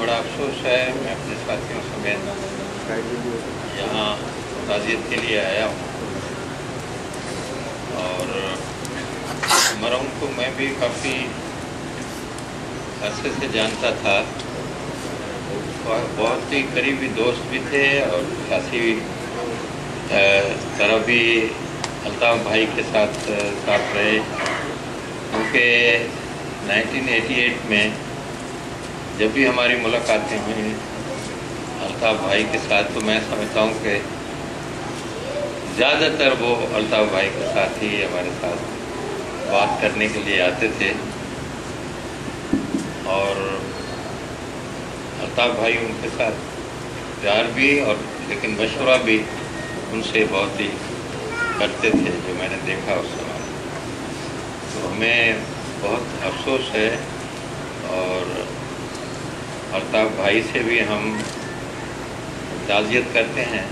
बड़ा अफसोस है। मैं अपने साथियों समेत यहाँ ताज़ियत के लिए आया हूँ और मरहूम को मैं भी काफ़ी अरसे से जानता था। बहुत ही करीबी दोस्त भी थे और सियासी तरह भी अल्ताफ़ भाई के साथ रहे, क्योंकि 1988 में जब भी हमारी मुलाकातें हुई अल्ताफ़ भाई के साथ, तो मैं समझता हूँ कि ज़्यादातर वो अल्ताफ़ भाई के साथ ही हमारे साथ बात करने के लिए आते थे और अल्ताफ़ भाई उनके साथ प्यार भी और लेकिन मशवरा भी उनसे बहुत ही करते थे, जो मैंने देखा उस समय। तो हमें बहुत अफसोस है और अल्ताफ़ भाई से भी हम ताज़ियत करते हैं,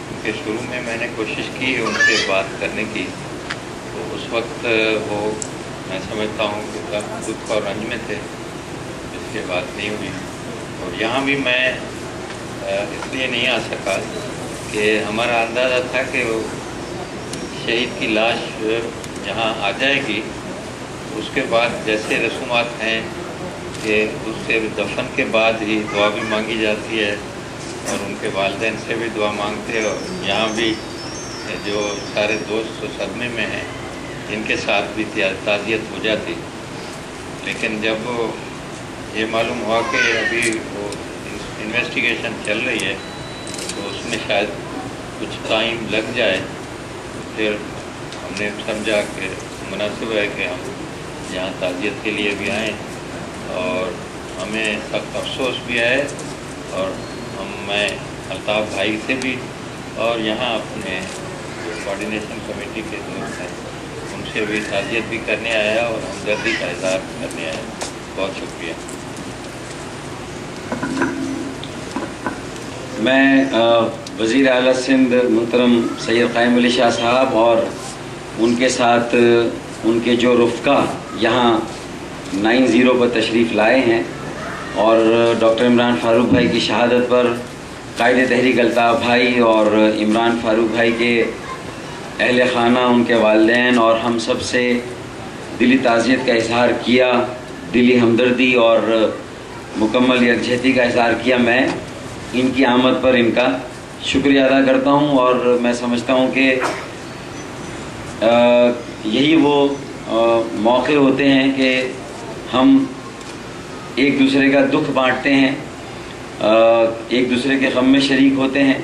क्योंकि शुरू में मैंने कोशिश की उनसे बात करने की, तो उस वक्त वो मैं समझता हूँ कि दुख और रंज में थे, इसके बात नहीं हुई। और यहाँ भी मैं इसलिए नहीं आ सका कि हमारा अंदाज़ा था कि वो शहीद की लाश यहाँ आ जाएगी, उसके बाद जैसे रसूमात हैं कि उससे दफन के बाद ही दुआ भी मांगी जाती है और उनके वालिदैन से भी दुआ मांगते हैं। और यहाँ भी जो सारे दोस्त सदमे में हैं इनके साथ भी ताज़ियत हो जाती। लेकिन जब ये मालूम हुआ कि अभी वो इन्वेस्टिगेशन चल रही है तो उसमें शायद कुछ टाइम लग जाए, तो फिर हमने समझा कि मुनासिब है कि हम यहाँ ताज़ियत के लिए भी आएँ और हमें सख्त अफसोस भी है। और मैं अल्ताफ़ भाई से भी और यहाँ अपने जो कोऑर्डिनेशन कमेटी के दोस्त हैं उनसे भी ताज़ियत भी करने आया और हमदर्दी का इज़हार करने आया। बहुत शुक्रिया। मैं वज़ीर आला सिंध मुहतरम सैयद क़ायम अली शाह साहब और उनके साथ उनके जो रुफ़क़ा यहाँ 90 पर तशरीफ़ लाए हैं और डॉक्टर इमरान फ़ारूक भाई की शहादत पर कायदे तहरीक अल्ताफ़ भाई और इमरान फ़ारूक भाई के अहले ख़ाना, उनके वालिदैन और हम सब से दिली ताज़ियत का इज़हार किया, दिली हमदर्दी और मुकम्मल यकजहती का इज़हार किया। मैं इनकी आमद पर इनका शुक्रिया अदा करता हूँ और मैं समझता हूँ कि यही वो मौके होते हैं कि हम एक दूसरे का दुख बांटते हैं, एक दूसरे के गम में शरीक होते हैं।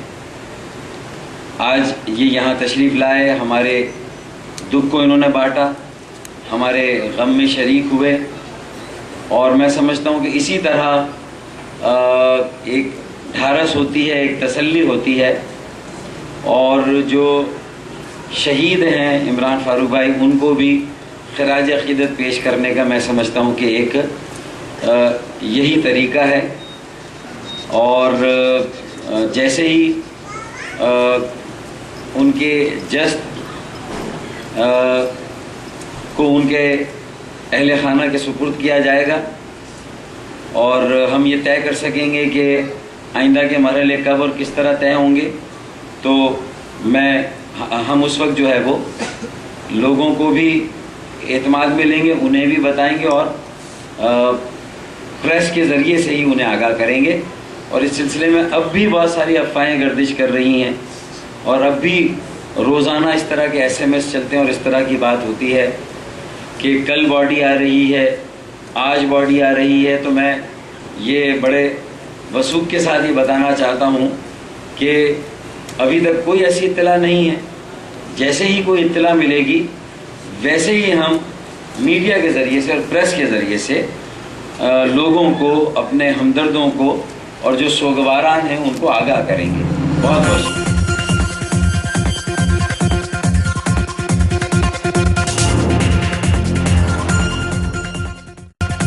आज ये यहाँ तशरीफ़ लाए, हमारे दुख को इन्होंने बांटा, हमारे गम में शरीक हुए और मैं समझता हूँ कि इसी तरह एक ढारस होती है, एक तसल्ली होती है। और जो शहीद हैं इमरान फ़ारूक भाई, उनको भी ख़िराज अक़ीदत पेश करने का मैं समझता हूँ कि एक यही तरीक़ा है। और जैसे ही उनके जस्त को उनके अहले ख़ाना के सुपुर्द किया जाएगा और हम ये तय कर सकेंगे कि आइंदा के मरहले कब और किस तरह तय होंगे, तो हम उस वक्त जो है वो लोगों को भी एतमाद में लेंगे, उन्हें भी बताएंगे और प्रेस के ज़रिए से ही उन्हें आगाह करेंगे। और इस सिलसिले में अब भी बहुत सारी अफवाहें गर्दिश कर रही हैं और अब भी रोज़ाना इस तरह के SMS चलते हैं और इस तरह की बात होती है कि कल बॉडी आ रही है, आज बॉडी आ रही है। तो मैं ये बड़े वसूख के साथ ही बताना चाहता हूँ कि अभी तक कोई ऐसी इत्तला नहीं है। जैसे ही कोई इत्तला मिलेगी वैसे ही हम मीडिया के ज़रिए से और प्रेस के ज़रिए से लोगों को, अपने हमदर्दों को और जो सोगवारान हैं उनको आगाह करेंगे। बहुत बहुत